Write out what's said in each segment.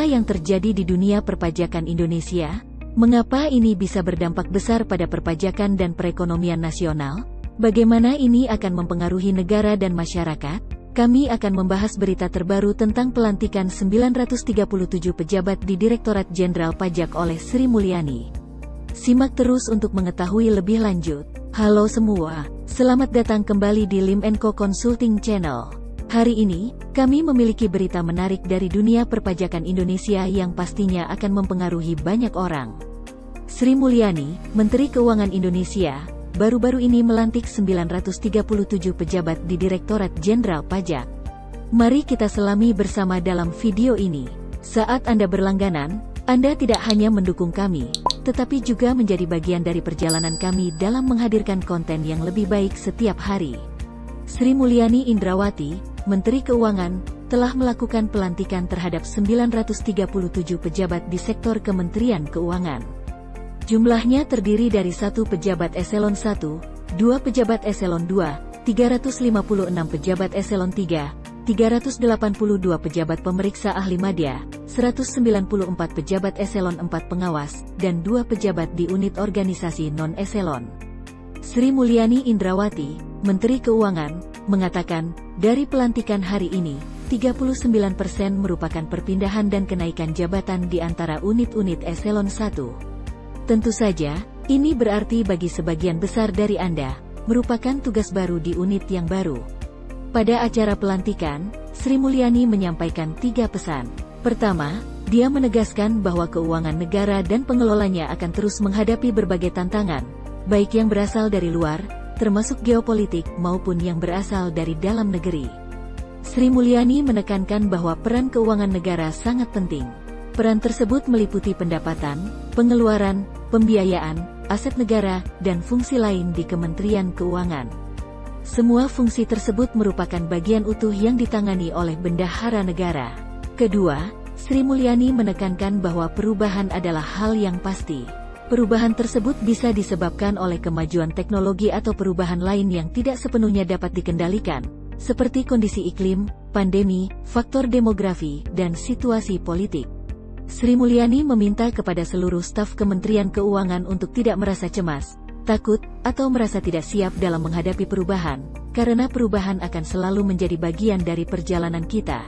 Apa yang terjadi di dunia perpajakan Indonesia? Mengapa ini bisa berdampak besar pada perpajakan dan perekonomian nasional? Bagaimana ini akan mempengaruhi negara dan masyarakat? Kami akan membahas berita terbaru tentang pelantikan 937 pejabat di Direktorat Jenderal Pajak oleh Sri Mulyani. Simak terus untuk mengetahui lebih lanjut. Halo semua, selamat datang kembali di Lim & Co Consulting Channel. Hari ini, kami memiliki berita menarik dari dunia perpajakan Indonesia yang pastinya akan mempengaruhi banyak orang. Sri Mulyani, Menteri Keuangan Indonesia, baru-baru ini melantik 937 pejabat di Direktorat Jenderal Pajak. Mari kita selami bersama dalam video ini. Saat Anda berlangganan, Anda tidak hanya mendukung kami, tetapi juga menjadi bagian dari perjalanan kami dalam menghadirkan konten yang lebih baik setiap hari. Sri Mulyani Indrawati, Menteri Keuangan, telah melakukan pelantikan terhadap 937 pejabat di sektor Kementerian Keuangan. Jumlahnya terdiri dari 1 pejabat eselon 1, 2 pejabat eselon 2, 356 pejabat eselon 3, 382 pejabat pemeriksa ahli madya, 194 pejabat eselon 4 pengawas, dan 2 pejabat di unit organisasi non-eselon. Sri Mulyani Indrawati, Menteri Keuangan, mengatakan, dari pelantikan hari ini, 39% merupakan perpindahan dan kenaikan jabatan di antara unit-unit eselon 1. Tentu saja, ini berarti bagi sebagian besar dari Anda, merupakan tugas baru di unit yang baru. Pada acara pelantikan, Sri Mulyani menyampaikan 3 pesan. Pertama, dia menegaskan bahwa keuangan negara dan pengelolanya akan terus menghadapi berbagai tantangan, baik yang berasal dari luar, termasuk geopolitik maupun yang berasal dari dalam negeri. Sri Mulyani menekankan bahwa peran keuangan negara sangat penting. Peran tersebut meliputi pendapatan, pengeluaran, pembiayaan, aset negara, dan fungsi lain di Kementerian Keuangan. Semua fungsi tersebut merupakan bagian utuh yang ditangani oleh bendahara negara. Kedua, Sri Mulyani menekankan bahwa perubahan adalah hal yang pasti. Perubahan tersebut bisa disebabkan oleh kemajuan teknologi atau perubahan lain yang tidak sepenuhnya dapat dikendalikan, seperti kondisi iklim, pandemi, faktor demografi, dan situasi politik. Sri Mulyani meminta kepada seluruh staf Kementerian Keuangan untuk tidak merasa cemas, takut, atau merasa tidak siap dalam menghadapi perubahan, karena perubahan akan selalu menjadi bagian dari perjalanan kita.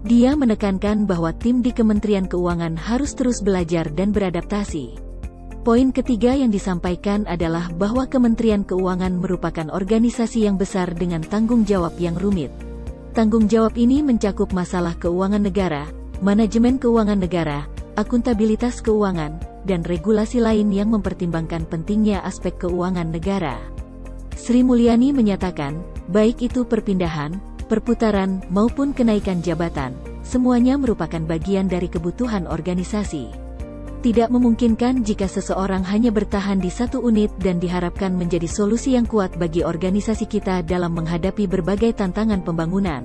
Dia menekankan bahwa tim di Kementerian Keuangan harus terus belajar dan beradaptasi. Poin ketiga yang disampaikan adalah bahwa Kementerian Keuangan merupakan organisasi yang besar dengan tanggung jawab yang rumit. Tanggung jawab ini mencakup masalah keuangan negara, manajemen keuangan negara, akuntabilitas keuangan, dan regulasi lain yang mempertimbangkan pentingnya aspek keuangan negara. Sri Mulyani menyatakan, baik itu perpindahan, perputaran, maupun kenaikan jabatan, semuanya merupakan bagian dari kebutuhan organisasi. Tidak memungkinkan jika seseorang hanya bertahan di satu unit dan diharapkan menjadi solusi yang kuat bagi organisasi kita dalam menghadapi berbagai tantangan pembangunan.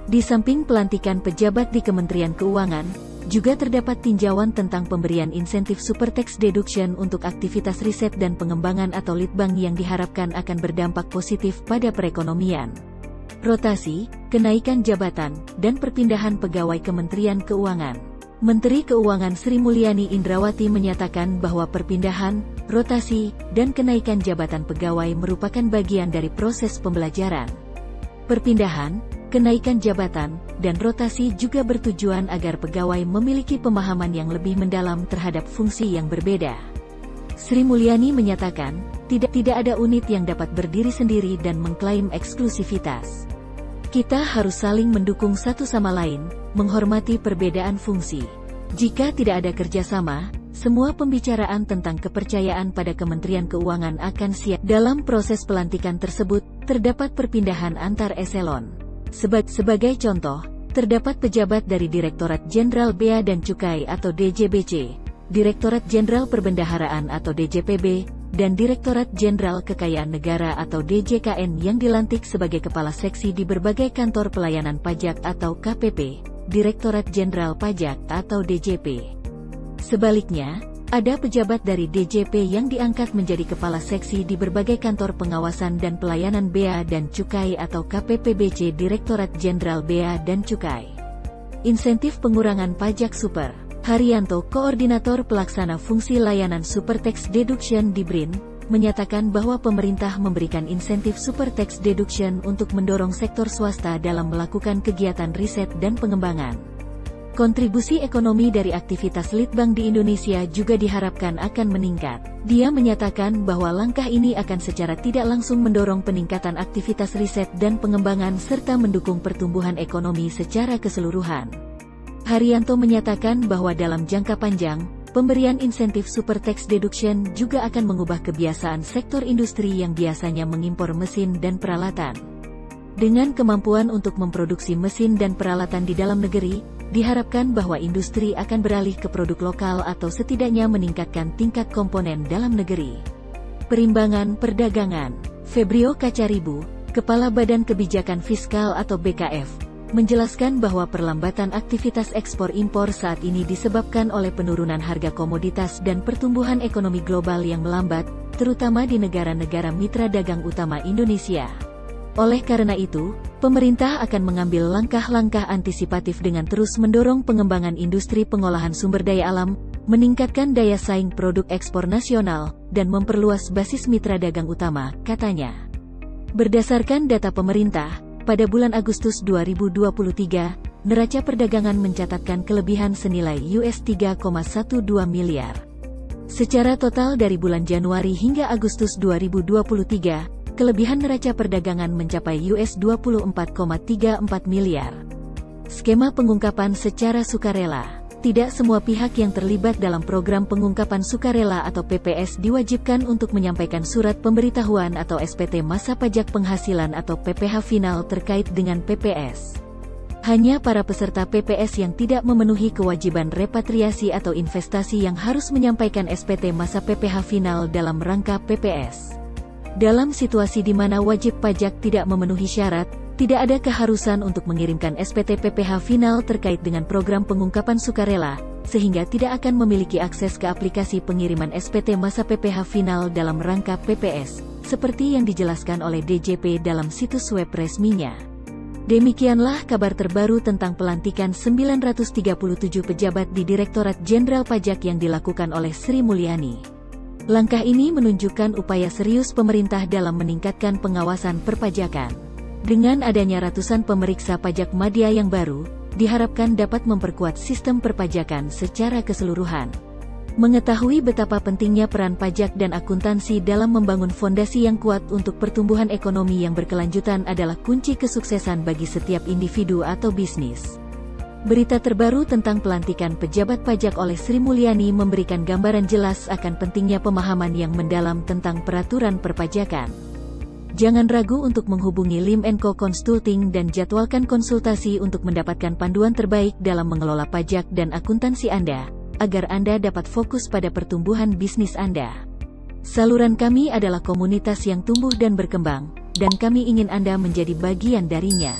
Di samping pelantikan pejabat di Kementerian Keuangan, juga terdapat tinjauan tentang pemberian insentif super tax deduction untuk aktivitas riset dan pengembangan atau litbang yang diharapkan akan berdampak positif pada perekonomian. Rotasi, kenaikan jabatan, dan perpindahan pegawai Kementerian Keuangan. Menteri Keuangan Sri Mulyani Indrawati menyatakan bahwa perpindahan, rotasi, dan kenaikan jabatan pegawai merupakan bagian dari proses pembelajaran. Perpindahan, kenaikan jabatan, dan rotasi juga bertujuan agar pegawai memiliki pemahaman yang lebih mendalam terhadap fungsi yang berbeda. Sri Mulyani menyatakan, tidak ada unit yang dapat berdiri sendiri dan mengklaim eksklusivitas. Kita harus saling mendukung satu sama lain, menghormati perbedaan fungsi. Jika tidak ada kerjasama, semua pembicaraan tentang kepercayaan pada Kementerian Keuangan akan sia. Dalam proses pelantikan tersebut, terdapat perpindahan antar eselon. Sebagai contoh, terdapat pejabat dari Direktorat Jenderal Bea dan Cukai atau DJBC, Direktorat Jenderal Perbendaharaan atau DJPB, dan Direktorat Jenderal Kekayaan Negara atau DJKN yang dilantik sebagai kepala seksi di berbagai kantor pelayanan pajak atau KPP, Direktorat Jenderal Pajak atau DJP. Sebaliknya, ada pejabat dari DJP yang diangkat menjadi kepala seksi di berbagai kantor pengawasan dan pelayanan Bea dan Cukai atau KPPBC Direktorat Jenderal Bea dan Cukai. Insentif pengurangan pajak super. Haryanto, Koordinator Pelaksana Fungsi Layanan Super Tax Deduction di BRIN, menyatakan bahwa pemerintah memberikan insentif super tax deduction untuk mendorong sektor swasta dalam melakukan kegiatan riset dan pengembangan. Kontribusi ekonomi dari aktivitas litbang di Indonesia juga diharapkan akan meningkat. Dia menyatakan bahwa langkah ini akan secara tidak langsung mendorong peningkatan aktivitas riset dan pengembangan serta mendukung pertumbuhan ekonomi secara keseluruhan. Haryanto menyatakan bahwa dalam jangka panjang, pemberian insentif super tax deduction juga akan mengubah kebiasaan sektor industri yang biasanya mengimpor mesin dan peralatan. Dengan kemampuan untuk memproduksi mesin dan peralatan di dalam negeri, diharapkan bahwa industri akan beralih ke produk lokal atau setidaknya meningkatkan tingkat komponen dalam negeri. Perimbangan perdagangan. Febrio Kacaribu, Kepala Badan Kebijakan Fiskal atau BKF, menjelaskan bahwa perlambatan aktivitas ekspor-impor saat ini disebabkan oleh penurunan harga komoditas dan pertumbuhan ekonomi global yang melambat, terutama di negara-negara mitra dagang utama Indonesia. Oleh karena itu, pemerintah akan mengambil langkah-langkah antisipatif dengan terus mendorong pengembangan industri pengolahan sumber daya alam, meningkatkan daya saing produk ekspor nasional, dan memperluas basis mitra dagang utama, katanya. Berdasarkan data pemerintah, pada bulan Agustus 2023, neraca perdagangan mencatatkan kelebihan senilai US 3,12 miliar. Secara total dari bulan Januari hingga Agustus 2023, kelebihan neraca perdagangan mencapai US 24,34 miliar. Skema pengungkapan secara sukarela. Tidak semua pihak yang terlibat dalam program pengungkapan sukarela atau PPS diwajibkan untuk menyampaikan surat pemberitahuan atau SPT masa pajak penghasilan atau PPh final terkait dengan PPS. Hanya para peserta PPS yang tidak memenuhi kewajiban repatriasi atau investasi yang harus menyampaikan SPT masa PPh final dalam rangka PPS. Dalam situasi di mana wajib pajak tidak memenuhi syarat, tidak ada keharusan untuk mengirimkan SPT PPh final terkait dengan program pengungkapan sukarela, sehingga tidak akan memiliki akses ke aplikasi pengiriman SPT masa PPh final dalam rangka PPS, seperti yang dijelaskan oleh DJP dalam situs web resminya. Demikianlah kabar terbaru tentang pelantikan 937 pejabat di Direktorat Jenderal Pajak yang dilakukan oleh Sri Mulyani. Langkah ini menunjukkan upaya serius pemerintah dalam meningkatkan pengawasan perpajakan. Dengan adanya ratusan pemeriksa pajak madya yang baru, diharapkan dapat memperkuat sistem perpajakan secara keseluruhan. Mengetahui betapa pentingnya peran pajak dan akuntansi dalam membangun fondasi yang kuat untuk pertumbuhan ekonomi yang berkelanjutan adalah kunci kesuksesan bagi setiap individu atau bisnis. Berita terbaru tentang pelantikan pejabat pajak oleh Sri Mulyani memberikan gambaran jelas akan pentingnya pemahaman yang mendalam tentang peraturan perpajakan. Jangan ragu untuk menghubungi Lim & Co Consulting dan jadwalkan konsultasi untuk mendapatkan panduan terbaik dalam mengelola pajak dan akuntansi Anda, agar Anda dapat fokus pada pertumbuhan bisnis Anda. Saluran kami adalah komunitas yang tumbuh dan berkembang, dan kami ingin Anda menjadi bagian darinya.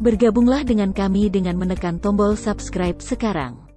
Bergabunglah dengan kami dengan menekan tombol subscribe sekarang.